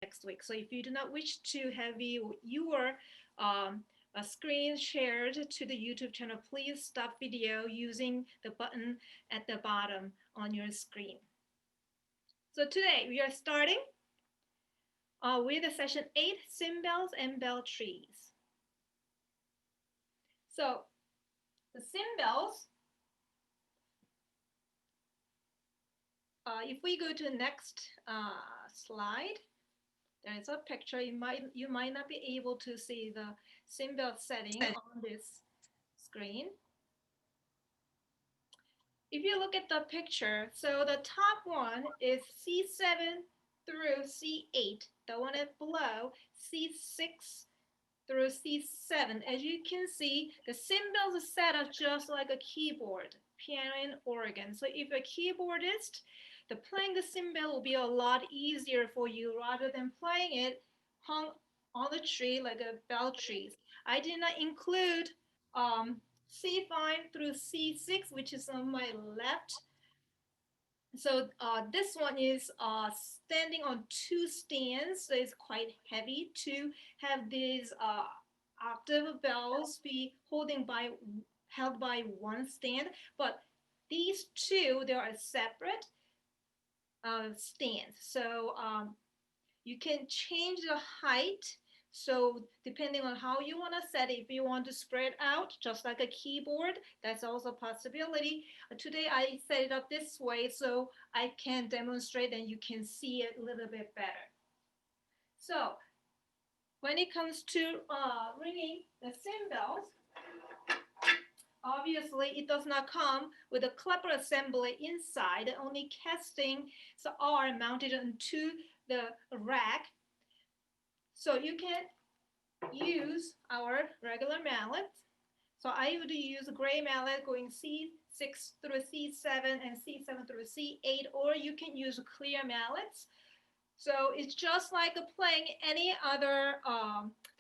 next week. So if you do not wish to have your screen shared to the YouTube channel, please stop video using the button at the bottom on your screen. So today we are starting with the session 8, CymBells and bell trees. So the CymBells, if we go to the next slide, there is a picture. You might not be able to see the CymBell setting on this screen. If you look at the picture, so the top one is C7 through C8. The one at below, C6 through C7. As you can see, the CymBells are set up just like a keyboard, piano and organ. So if you're a keyboardist, the playing the cymbal will be a lot easier for you rather than playing it hung on the tree like a bell trees. I did not include C5 through C6, which is on my left. So this one is standing on two stands, so it's quite heavy to have these octave bells be held by one stand. But these two, they are separate stands. So you can change the height. So depending on how you want to set it, if you want to spread out just like a keyboard, that's also a possibility. Today I set it up this way so I can demonstrate and you can see it a little bit better. So when it comes to ringing the cymbals, obviously it does not come with a clapper assembly inside. Only castings are mounted onto the rack. So you can use our regular mallet. So I would use a gray mallet going C6 through C7 and C7 through C8, or you can use clear mallets. So it's just like playing any other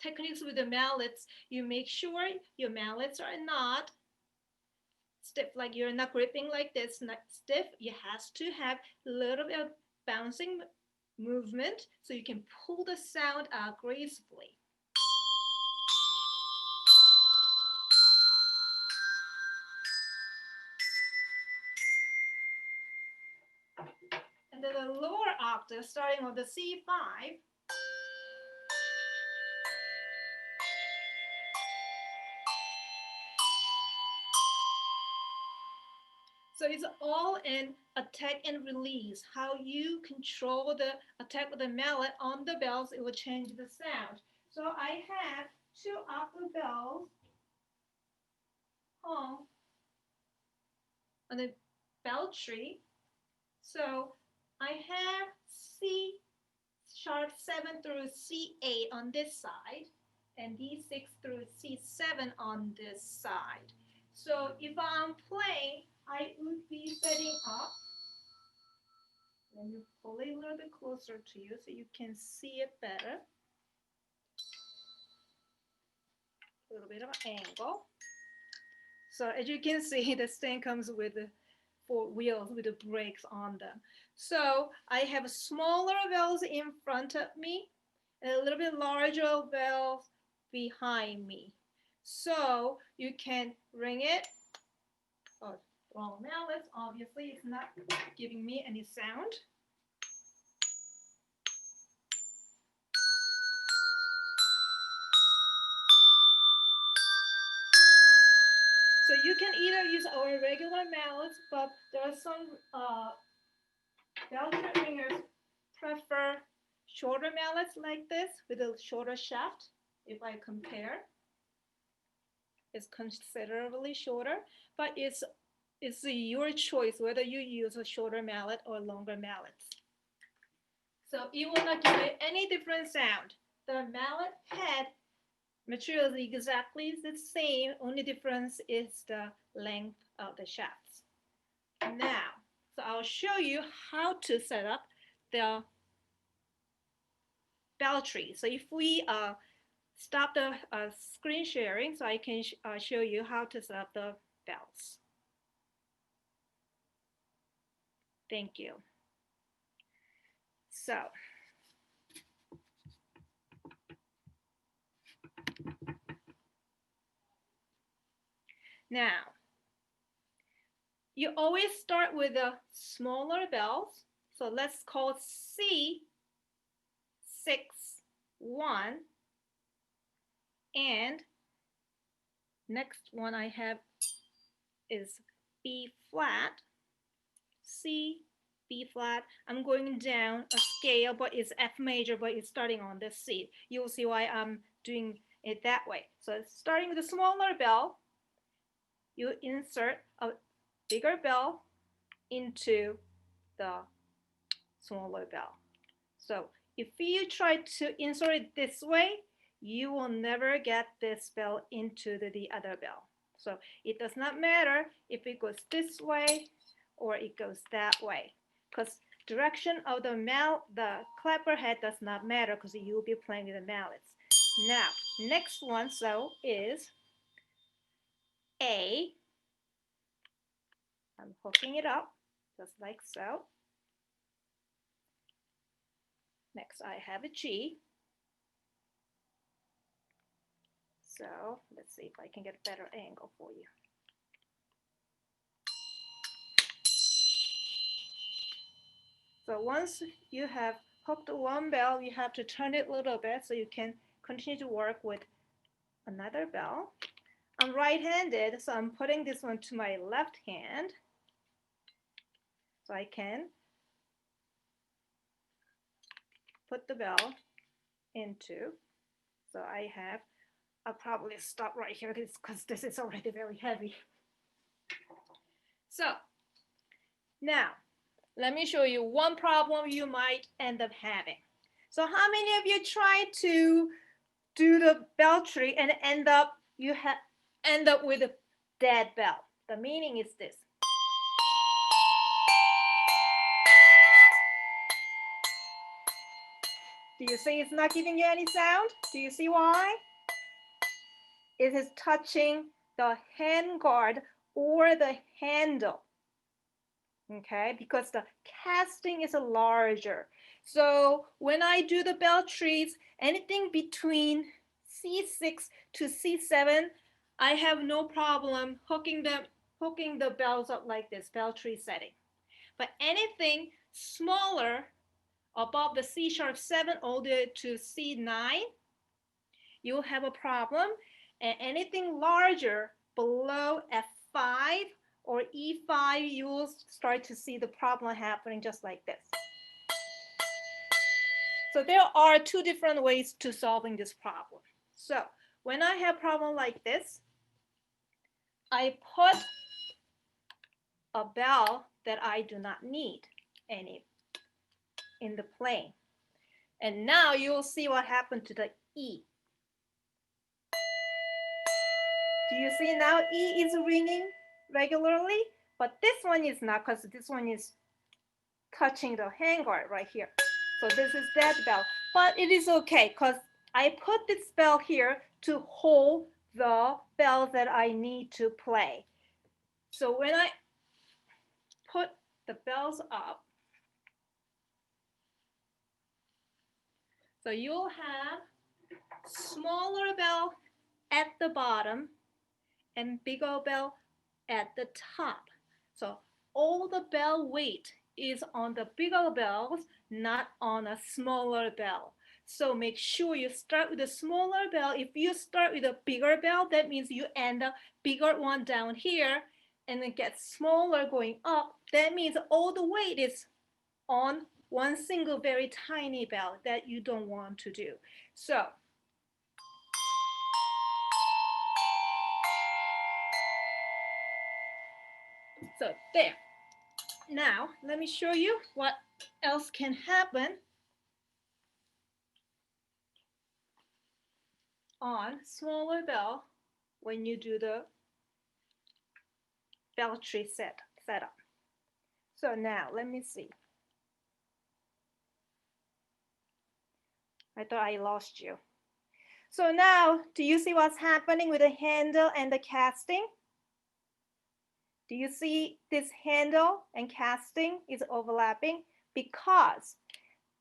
techniques with the mallets. You make sure your mallets are not stiff, like you're not gripping like this, not stiff. You have to have a little bit of bouncing movement so you can pull the sound out gracefully. And then the lower octave, starting with the C5, so it's all in attack and release. How you control the attack of the mallet on the bells, it will change the sound. So I have two octave bells hung on the bell tree. So I have C sharp 7 through C8 on this side and D6 through C7 on this side. So if I'm playing, I would be setting up. Let me pull it a little bit closer to you so you can see it better. A little bit of an angle. So as you can see, the stand comes with the 4 wheels with the brakes on them. So I have smaller bells in front of me and a little bit larger bells behind me. So you can ring it. Oh, wrong mallets. Obviously, it's not giving me any sound. So you can either use our regular mallets, but there are some bell ringers prefer shorter mallets like this with a shorter shaft. If I compare, it's considerably shorter, but it's your choice whether you use a shorter mallet or longer mallets. So it will not give you any different sound. The mallet head material is exactly the same, only difference is the length of the shafts. Now, so I'll show you how to set up the bell tree. So if we stop the screen sharing, so I can show you how to set up the bells. Thank you. So Now, you always start with the smaller bells. So let's call C 6 1, and next one I have is B flat, C, B flat. I'm going down a scale, but it's F major, but it's starting on the C. You'll see why I'm doing it that way. So starting with a smaller bell, you insert a bigger bell into the smaller bell. So if you try to insert it this way, you will never get this bell into the other bell. So it does not matter if it goes this way or it goes that way, because direction of the clapper head does not matter because you'll be playing with the mallets. Now, next one is A. I'm hooking it up just like so. Next, I have a G. So let's see if I can get a better angle for you. So once you have hooked one bell, you have to turn it a little bit so you can continue to work with another bell. I'm right-handed, so I'm putting this one to my left hand so I can put the bell into. So I'll probably stop right here because this is already very heavy. So now let me show you one problem you might end up having. So how many of you try to do the bell tree and end up with a dead bell? The meaning is this. Do you see it's not giving you any sound? Do you see why? It is touching the handguard or the handle. Okay, because the casting is larger. So when I do the bell trees, anything between C6 to C7, I have no problem hooking the bells up like this, bell tree setting. But anything smaller above the C sharp 7 all the way to C9, you'll have a problem. And anything larger below F5 or E5, you will start to see the problem happening just like this. So there are two different ways to solving this problem. So when I have a problem like this, I put a bell that I do not need any in the plane. And now you'll see what happened to the E. Do you see now E is ringing regularly? But this one is not, because this one is touching the handguard right here. So this is that bell. But it is okay because I put this bell here to hold the bells that I need to play. So when I put the bells up, so you'll have smaller bell at the bottom and bigger bell at the top. So all the bell weight is on the bigger bells, not on a smaller bell. So make sure you start with a smaller bell. If you start with a bigger bell, that means you end up bigger one down here and then get smaller going up. That means all the weight is on one single very tiny bell that you don't want to do. So there. Now, let me show you what else can happen on smaller bell when you do the bell tree setup. So now, let me see. I thought I lost you. So now, do you see what's happening with the handle and the casting? Do you see this handle and casting is overlapping? Because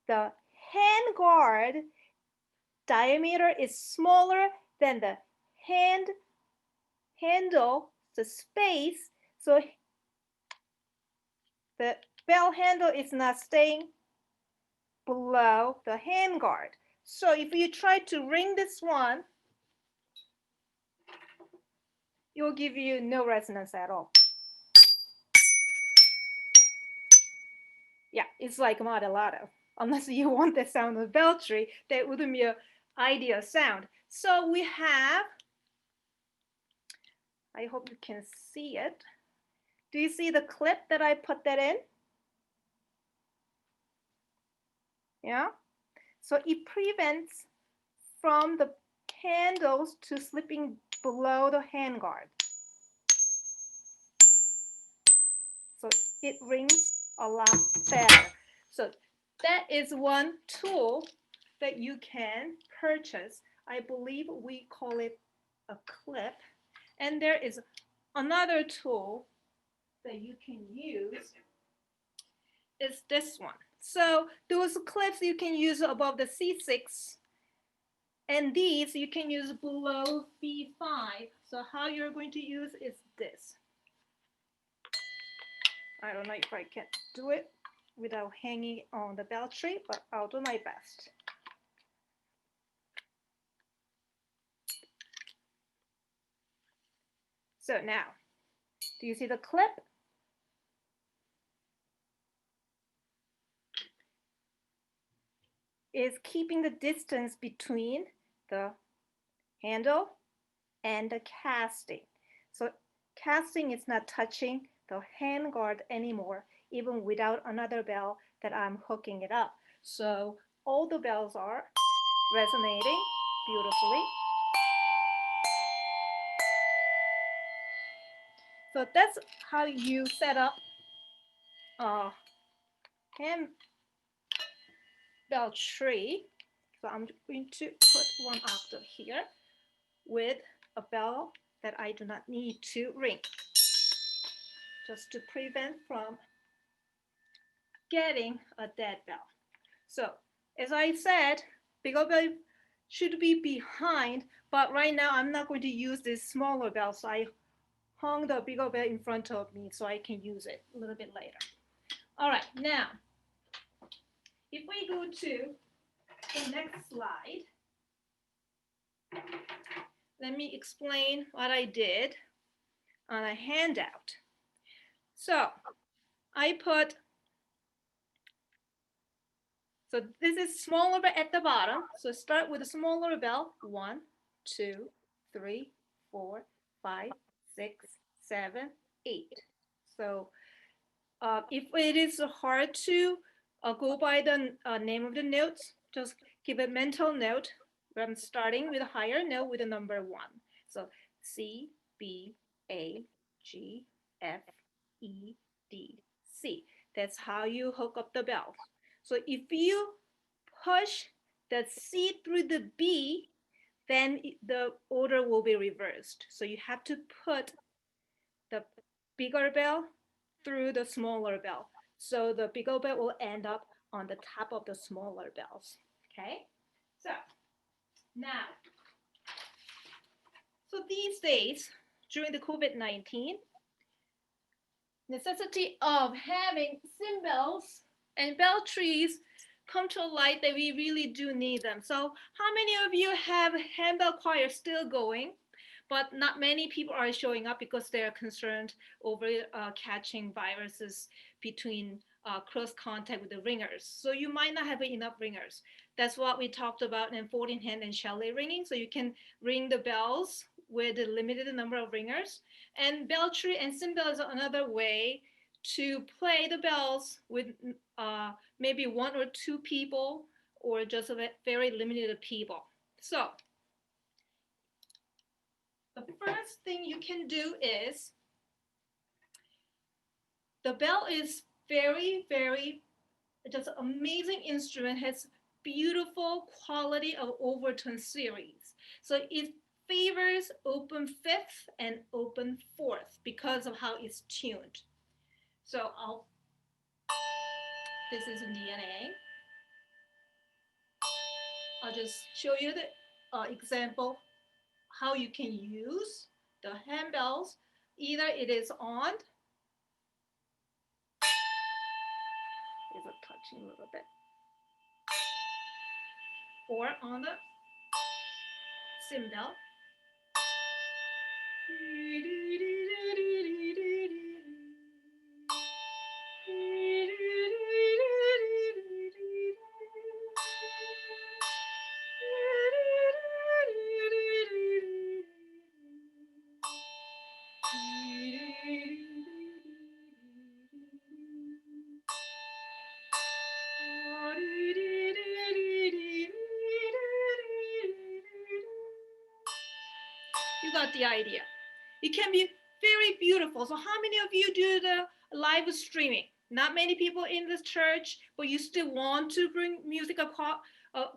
the handguard diameter is smaller than the handle the space so the bell handle is not staying below the handguard. So if you try to ring this one, it will give you no resonance at all. Yeah, it's like modulato. Unless you want the sound of bell tree, that wouldn't be an ideal sound. So we have, I hope you can see it. Do you see the clip that I put that in? Yeah. So it prevents from the handles to slipping below the handguard. So it rings a lot better. So that is one tool that you can purchase. I believe we call it a clip. And there is another tool that you can use is this one. So those clips you can use above the C6, and these you can use below B5. So how you're going to use is this. I don't know if I can do it without hanging on the bell tree, but I'll do my best. So now, do you see the clip? Is keeping the distance between the handle and the casting. So casting is not touching the handguard anymore, even without another bell that I'm hooking it up. So all the bells are resonating beautifully. So that's how you set up a hand bell tree. So I'm going to put one octave here with a bell that I do not need to ring, just to prevent from getting a dead bell. So as I said, bigger bell should be behind, but right now I'm not going to use this smaller bell, so I hung the bigger bell in front of me so I can use it a little bit later. All right, now, if we go to the next slide, let me explain what I did on a handout. So I put, so this is smaller bell at the bottom. So start with a smaller bell. 1, 2, 3, 4, 5, 6, 7, 8. So if it is hard to go by the name of the notes, just give a mental note. I'm starting with a higher note with the number 1. So C, B, A, G, F, E, D, C. That's how you hook up the bells. So if you push the C through the B, then the order will be reversed. So you have to put the bigger bell through the smaller bell. So the bigger bell will end up on the top of the smaller bells. Okay? So now, so these days, during the COVID-19, necessity of having CymBells and bell trees come to light that we really do need them. So how many of you have handbell choir still going? But not many people are showing up because they're concerned over catching viruses between close contact with the ringers. So you might not have enough ringers. That's what we talked about in 14 hand and chalet ringing. So you can ring the bells with a limited number of ringers. And bell tree and cymbal is another way to play the bells with maybe 1 or 2 people or just a very limited people. So the first thing you can do is, the bell is very, just amazing instrument, has beautiful quality of overtone series. So it favors open 5th and open 4th because of how it's tuned. So this is in DNA. I'll just show you the example how you can use the handbells Either it is on, is it touching a little bit, or on the cymbal. You got the idea. It can be very beautiful. So how many of you do the live streaming? Not many people in this church, but you still want to bring music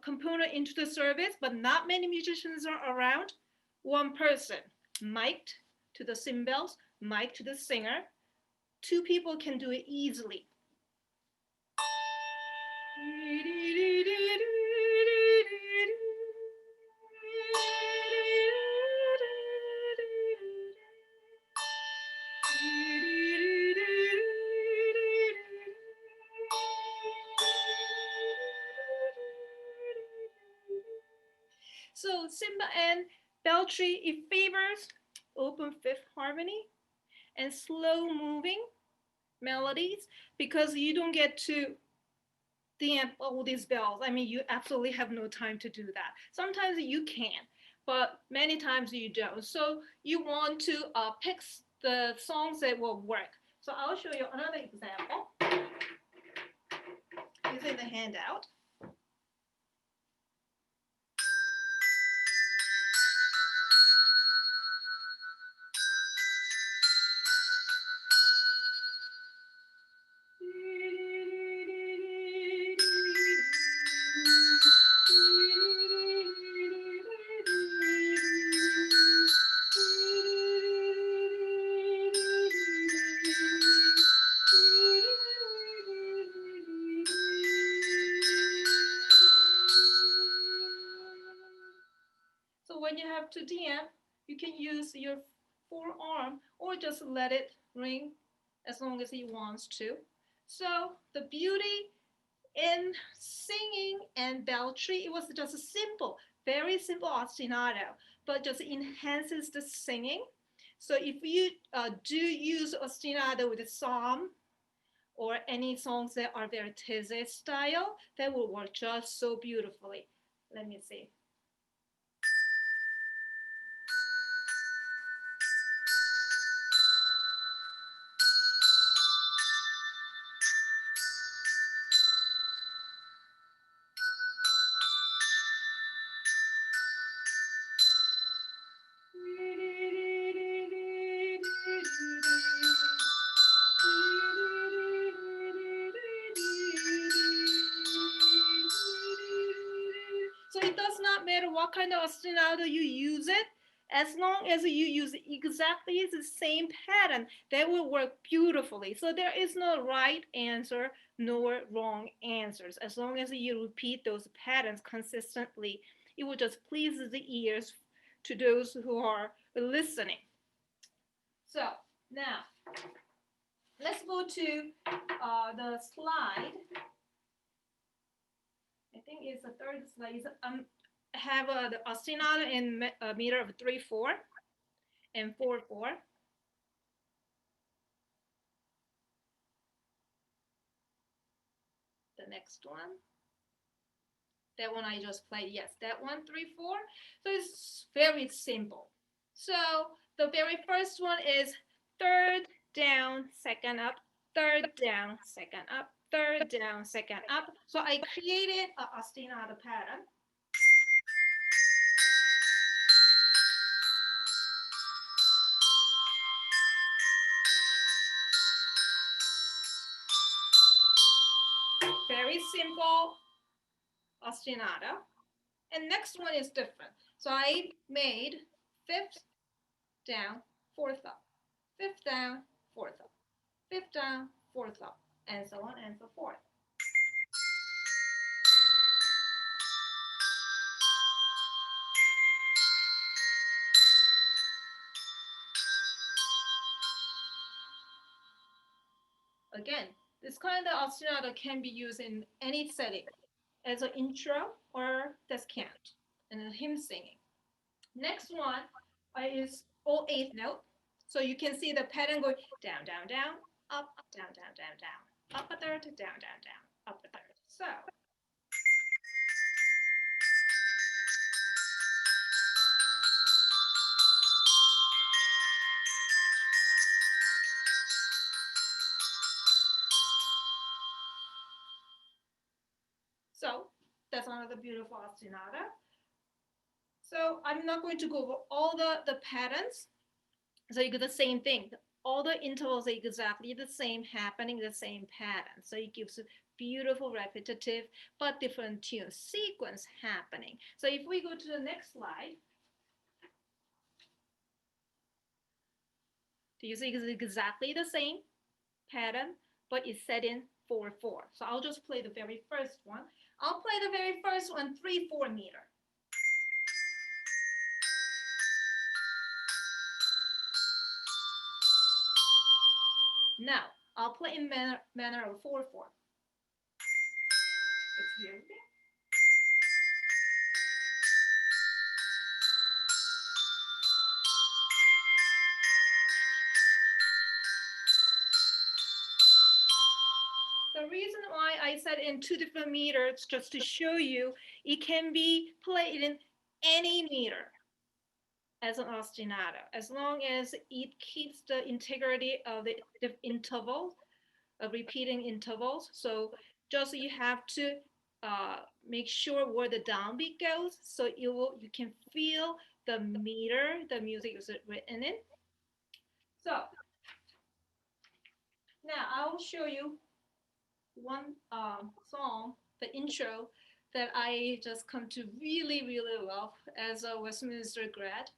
component into the service, but not many musicians are around. One person, mic'd to the cymbals, mic to the singer. Two people can do it easily. So cymbal and bell tree, it favors open fifth harmony and slow moving melodies because you don't get to damp all these bells. I mean, you absolutely have no time to do that. Sometimes you can, but many times you don't. So you want to pick the songs that will work. So I'll show you another example using the handout. So when you have to DM, you can use your forearm or just let it ring as long as he wants to. So the beauty in singing and beltry, it was just a simple, very simple ostinato, but just enhances the singing. So if you do use ostinato with a psalm or any songs that are very Tizé style, that will work just so beautifully. Let me see. So it does not matter what kind of ostinato you use it, as long as you use exactly the same pattern, that will work beautifully. So there is no right answer nor wrong answers. As long as you repeat those patterns consistently, it will just please the ears to those who are listening. So now let's go to the slide. I think it's the third slide. Have the ostinato in a meter of 3/4 and 4/4. The next one. That one I just played. Yes, that one 3/4. So it's very simple. So the very first one is third down, second up, third down, second up, third down, second up. So I created an ostinato pattern. Very simple ostinato. And next one is different. So I made fifth down, fourth up, fifth down, fourth up, fifth down, fourth up, and so on and so forth. Again, this kind of ostinato can be used in any setting as an intro or descant and a hymn singing. Next one is all eighth note. So you can see the pattern going down, down, down, up, down, down, down, down, up a third, down, down, down, up a third. So that's another beautiful ostinato. So I'm not going to go over all the patterns. So you get the same thing. All the intervals are exactly the same, happening the same pattern. So it gives a beautiful, repetitive, but different tune sequence happening. So if we go to the next slide, you see it's exactly the same pattern, but it's set in 4/4. So I'll just play the very first one. I'll play the very first one 3/4 meter. Now I'll play in manner of 4/4. It's here. The reason why I said in 2 different meters, just to show you, it can be played in any meter as an ostinato, as long as it keeps the integrity of the intervals, of repeating intervals. So just you have to make sure where the downbeat goes, so you can feel the meter the music is written in. So now I will show you one song, the intro, that I just come to really, really love as a Westminster grad.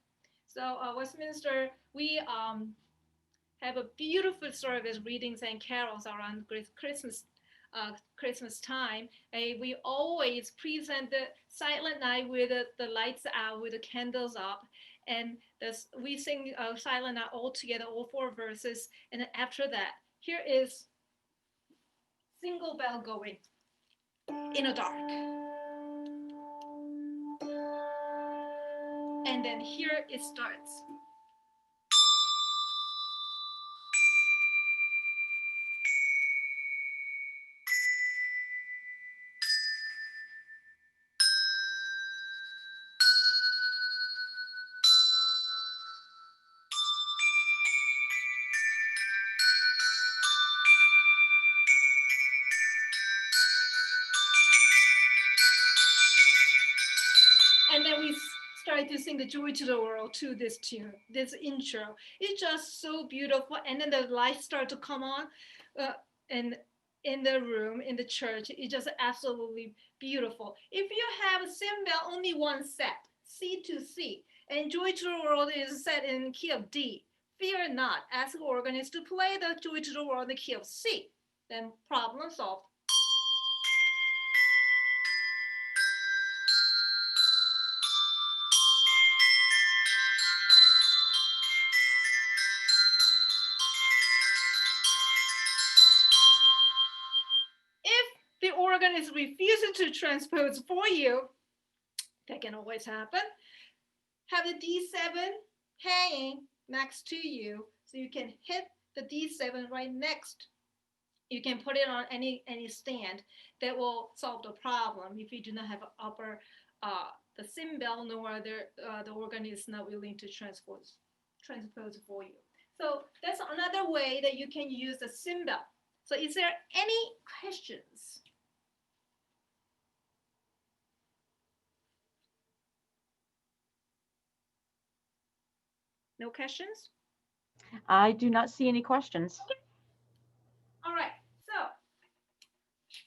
So Westminster, we have a beautiful service, readings and carols around Christmas time. We always present the Silent Night with the lights out, with the candles up, and we sing Silent Night all together, all 4 verses. And then after that, here is single bell going in the dark. And then here it starts. And then we started to sing the Joy to the World to this tune, this intro. It's just so beautiful. And then the lights start to come on and in the room, in the church. It's just absolutely beautiful. If you have a cymbal, only one set, C to C, and Joy to the World is set in key of D, fear not, ask the organist to play the Joy to the World in the key of C. Then problem solved. The organ is refusing to transpose for you, that can always happen. Have the D7 hanging next to you, so you can hit the D7 right next. You can put it on any stand. That will solve the problem if you do not have an upper the cymbal, nor the organ is not willing to transpose for you. So that's another way that you can use the cymbal. So is there any questions? No questions? I do not see any questions. Okay. All right. So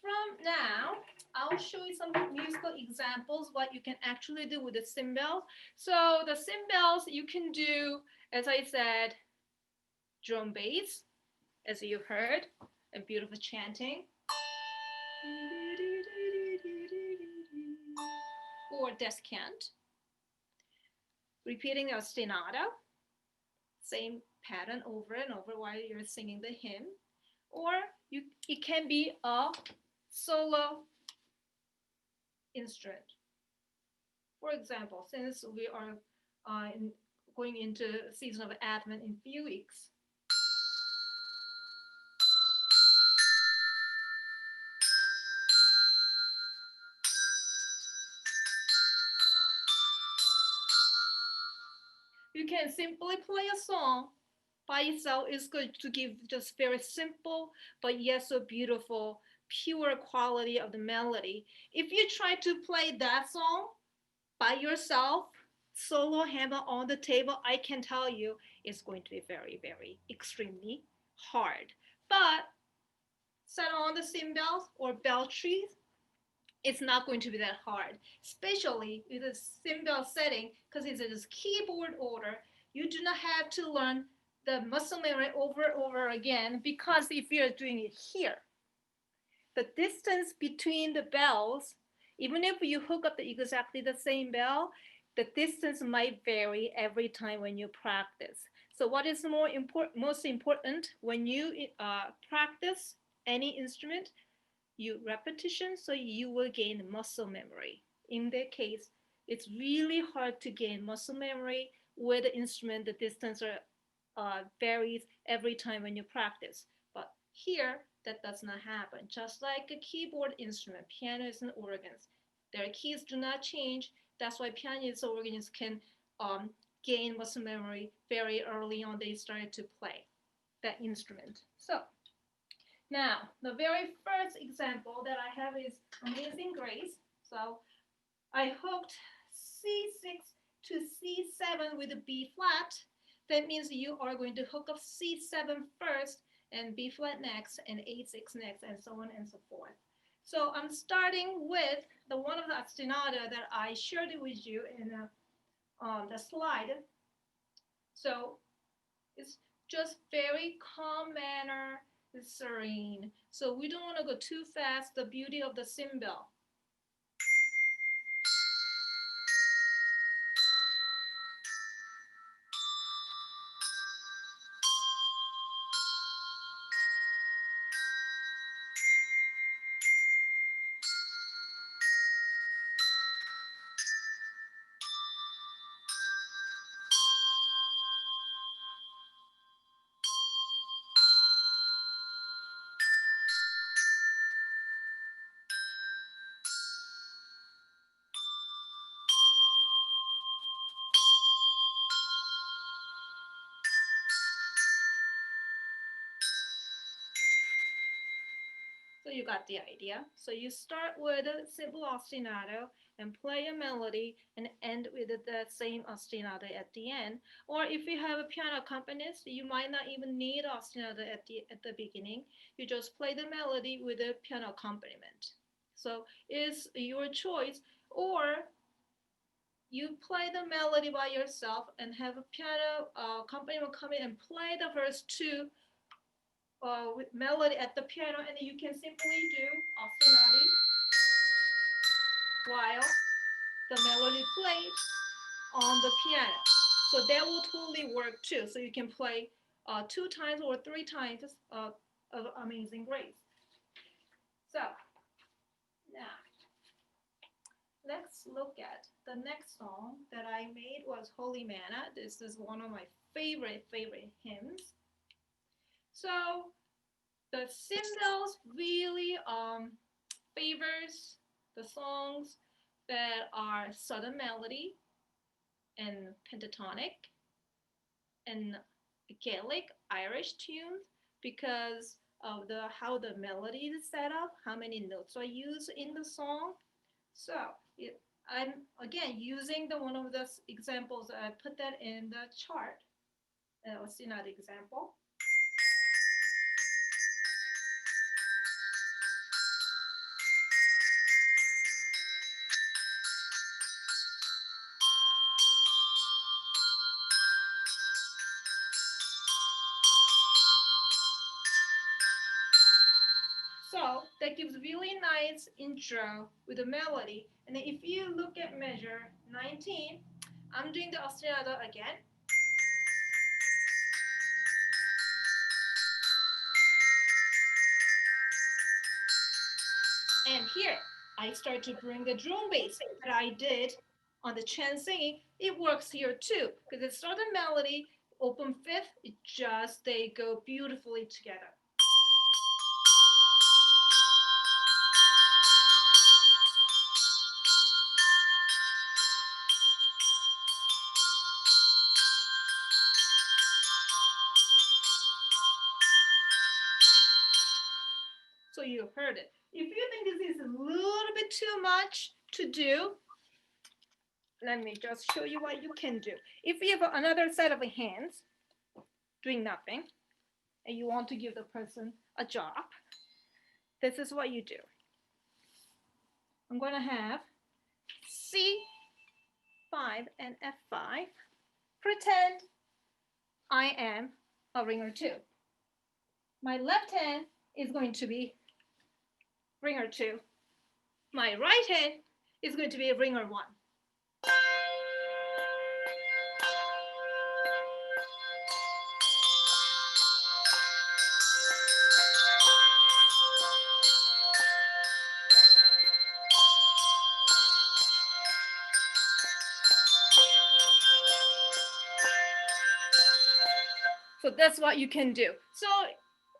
from now, I'll show you some musical examples, what you can actually do with the cymbals. So the cymbals you can do, as I said, drum bass, as you heard, and beautiful chanting. Or descant. Repeating a ostinato, same pattern over and over while you're singing the hymn. Or it can be a solo instrument. For example, since we are going into season of Advent in a few weeks, you can simply play a song by itself. Is going to give just very simple but yet so beautiful, pure quality of the melody. If you try to play that song by yourself, solo hammer on the table, I can tell you it's going to be very, very extremely hard. But set on the cymbals or bell trees, it's not going to be that hard, especially with the cymbal setting because it's a keyboard order. You do not have to learn the muscle memory over and over again because if you're doing it here, the distance between the bells, even if you hook up exactly the same bell, the distance might vary every time when you practice. So what is most important when you practice any instrument? You repetition, so you will gain muscle memory. In that case, it's really hard to gain muscle memory with the instrument. The distance varies every time when you practice. But here, that does not happen. Just like a keyboard instrument, pianos and organs, their keys do not change. That's why pianists and organists can um, gain muscle memory very early on. They started to play that instrument. So now, the very first example that I have is Amazing Grace. So I hooked C6 to C7 with a B flat. That means you are going to hook up C7 first and B flat next and A6 next and so on and so forth. So I'm starting with the one of the ostinato that I shared it with you in the slide. So it's just very calm manner, it's serene. So we don't want to go too fast. The beauty of the cymbal. So you got the idea. So you start with a simple ostinato and play a melody and end with the same ostinato at the end. Or if you have a piano accompanist, you might not even need ostinato at the beginning. You just play the melody with a piano accompaniment. So it's your choice. Or you play the melody by yourself and have a piano accompaniment come in and play the verse two with melody at the piano, and you can simply do ostinati while the melody plays on the piano. So that will totally work too. So you can play 2 times or 3 times of Amazing Grace. So now let's look at the next song that I made was Holy Manna. This is one of my favorite hymns. So the CymBells really favors the songs that are southern melody and pentatonic and Gaelic Irish tunes because of the how the melody is set up, how many notes are used in the song. So I'm again using the one of the examples. I put that in the chart. Let's see another example. So that gives really nice intro with the melody. And then if you look at measure 19, I'm doing the ostinato again. And here, I start to bring the drum bass that I did on the Chen singing. It works here too, because it's not a melody, open fifth, they go beautifully together. So you heard it. If you think this is a little bit too much to do, let me just show you what you can do. If you have another set of hands doing nothing, and you want to give the person a job, this is what you do. I'm going to have C5 and F5. Pretend I am a ringer 2. My left hand is going to be ringer 2. My right hand is going to be a ringer 1. So that's what you can do. So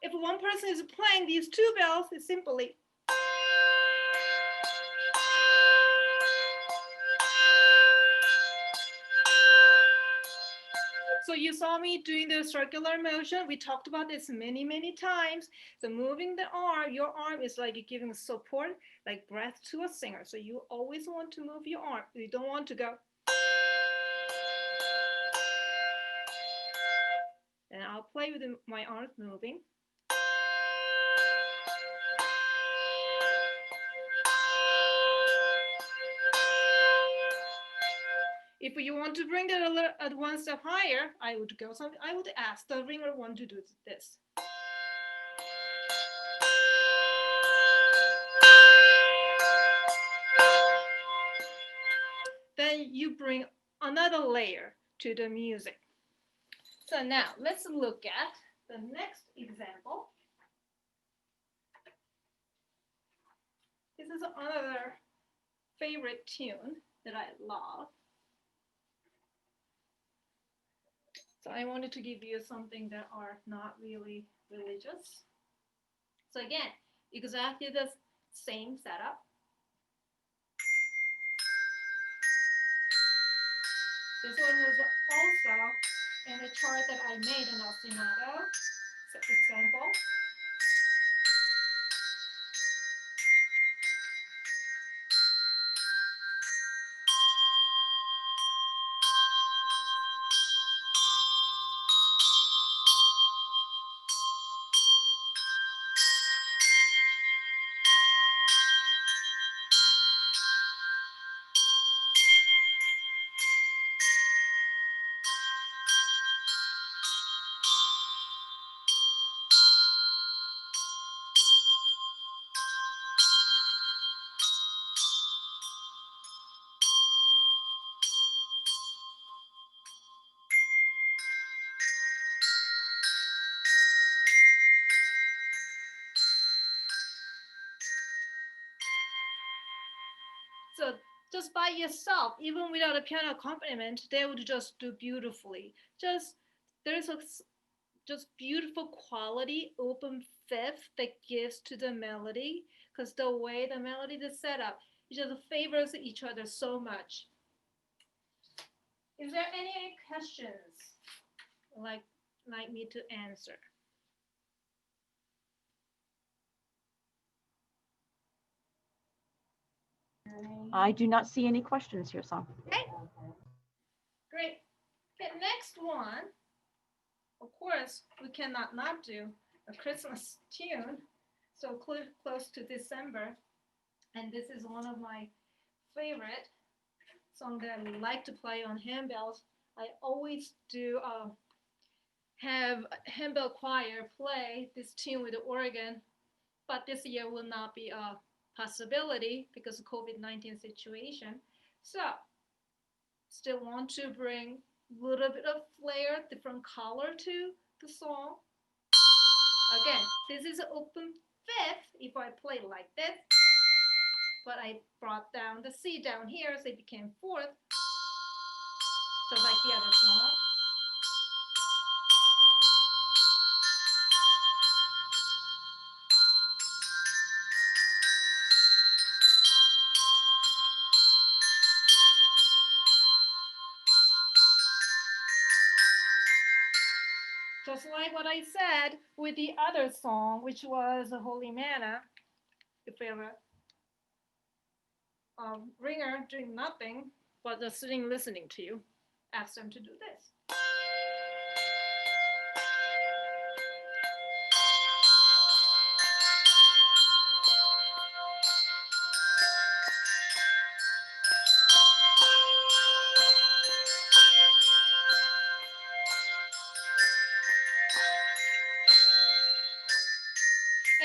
if one person is playing these two bells, it's simply so you saw me doing the circular motion. We talked about this many, many times. So moving the arm, your arm is like you're giving support, like breath to a singer. So you always want to move your arm. You don't want to go. And I'll play with my arms moving. If you want to bring that at one step higher, I would ask the ringer 1 to do this. Then you bring another layer to the music. So now let's look at the next example. This is another favorite tune that I love. So I wanted to give you something that are not really religious. So again, exactly the same setup. This one was also in a chart that I made in ostinato. So example. So just by yourself, even without a piano accompaniment, they would just do beautifully. There's a just beautiful quality open fifth that gives to the melody, because the way the melody is set up, it just favors each other so much. Is there any questions like me to answer? I do not see any questions here, Song. Okay, great. Okay, next one. Of course, we cannot not do a Christmas tune so close to December, and this is one of my favorite songs that I like to play on handbells. I always do have handbell choir play this tune with the organ, but this year will not be a possibility because of COVID-19 situation. So still want to bring a little bit of flair, different color to the song. Again, this is an open fifth. If I play like this, but I brought down the C down here, so it became fourth, just like the other song. Just like what I said with the other song, which was Holy Manna, if we have a ringer doing nothing but just sitting listening to you, ask them to do this.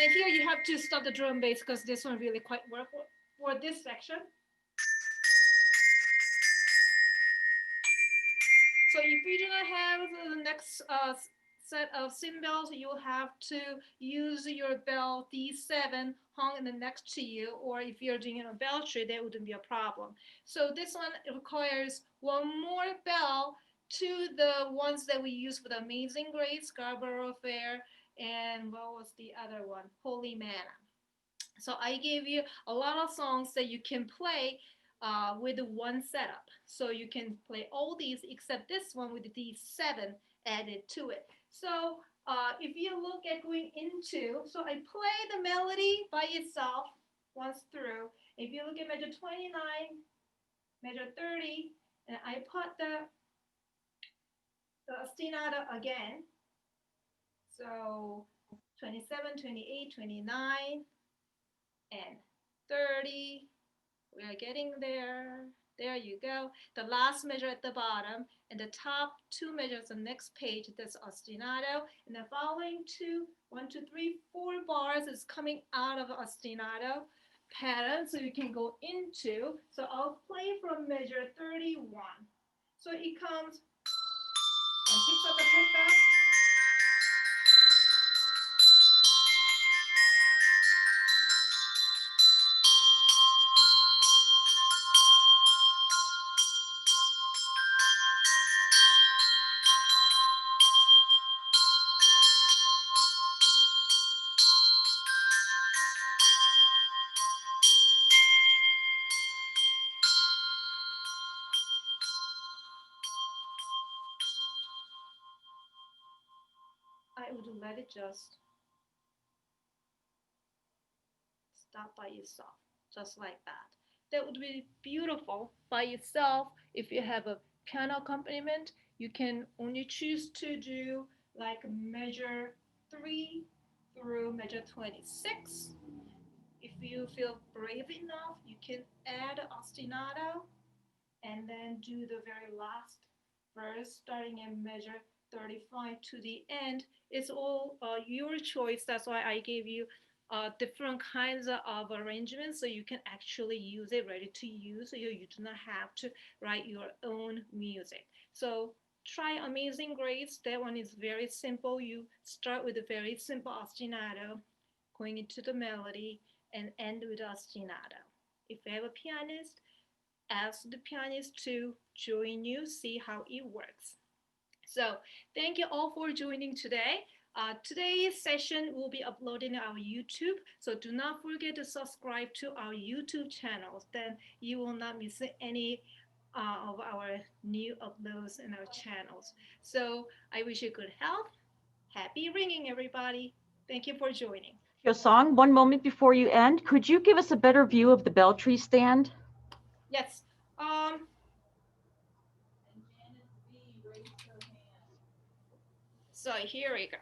And here you have to stop the drum bass because this one really quite work for this section. So if you do not have the next set of cymbals, you will have to use your bell D7 hung in the next to you, or if you're doing it on bell tree, that wouldn't be a problem. So this one requires one more bell to the ones that we use for the Amazing Grace, Scarborough Fair, and what was the other one? Holy Manna. So I gave you a lot of songs that you can play with one setup. So you can play all these except this one with the D7 added to it. So if you look at going into, so I play the melody by itself once through. If you look at measure 29, measure 30, and I put the ostinato again. So 27, 28, 29, and 30. We are getting there. There you go. The last measure at the bottom and the top two measures on the next page, that's ostinato. And the following two, 1, 2, 3, 4 bars is coming out of ostinato pattern. So you can go into. So I'll play from measure 31. So it comes and picks up the penta. I would let it just stop by itself, just like that. That would be beautiful by itself. If you have a piano accompaniment, you can only choose to do like measure 3 through measure 26. If you feel brave enough, you can add ostinato and then do the very last verse starting in measure 35 to the end. It's all your choice. That's why I gave you different kinds of arrangements so you can actually use it ready to use so you do not have to write your own music. So try Amazing Grace. That one is very simple. You start with a very simple ostinato, going into the melody, and end with ostinato. If you have a pianist, ask the pianist to join you, see how it works. So thank you all for joining today. Today's session will be uploaded on our YouTube, so do not forget to subscribe to our YouTube channels. Then you will not miss any of our new uploads in our channels. So I wish you good health. Happy ringing, everybody. Thank you for joining. Hyosung, one moment before you end, could you give us a better view of the bell tree stand? Yes. So here we go.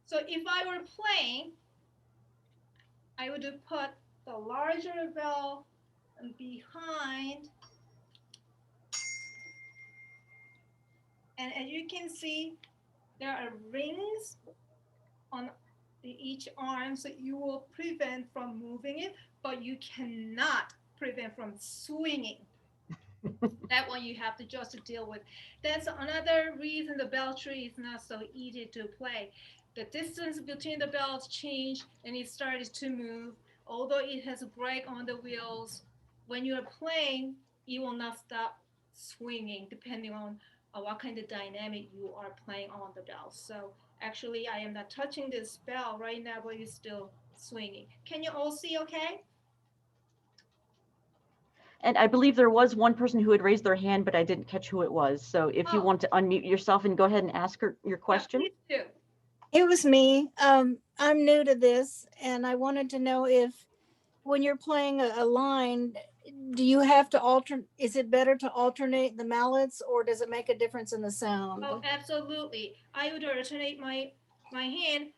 So if I were playing, I would put the larger bell behind. And as you can see, there are rings on each arm, so you will prevent from moving it, but you cannot prevent from swinging. That one you have to just deal with. That's another reason the bell tree is not so easy to play. the distance between the bells changed and it started to move. Although it has a brake on the wheels, when you are playing, it will not stop swinging depending on what kind of dynamic you are playing on the bell. So actually, I am not touching this bell right now, but it's still swinging. Can you all see okay? And I believe there was one person who had raised their hand, but I didn't catch who it was. So if you Oh, want to unmute yourself and go ahead and ask her your yeah, question. please do. It was me. I'm new to this, and I wanted to know if, when you're playing a line, do you have to alternate? Is it better to alternate the mallets, or does it make a difference in the sound? Oh, absolutely. I would alternate my hand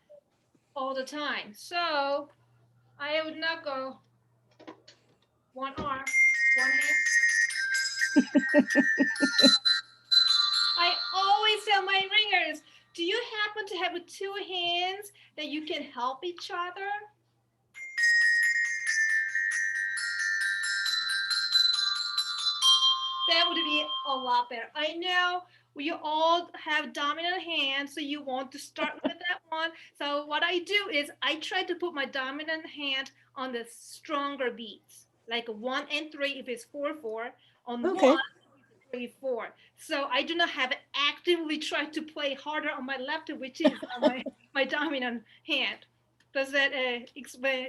all the time. So I would not go one arm, one hand. I always tell my ringers, do you happen to have two hands that you can help each other? That would be a lot better. I know we all have dominant hands, so you want to start with that one. So what I do is I try to put my dominant hand on the stronger beats, like 1 and 3 if it's 4/4, on Okay, 1, 3, 4. So I do not have actively tried to play harder on my left, which is on my dominant hand. Does that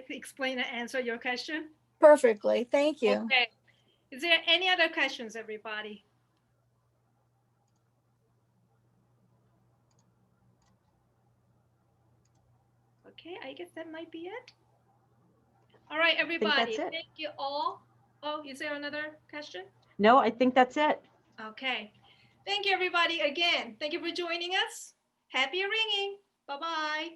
explain and answer your question? perfectly. Thank you. Okay. Is there any other questions, everybody? Okay, I guess that might be it. All right, I think that's everybody. it. Thank you all. Oh, is there another question? No, I think that's it. Okay. Thank you, everybody, again. Thank you for joining us. Happy ringing. Bye bye.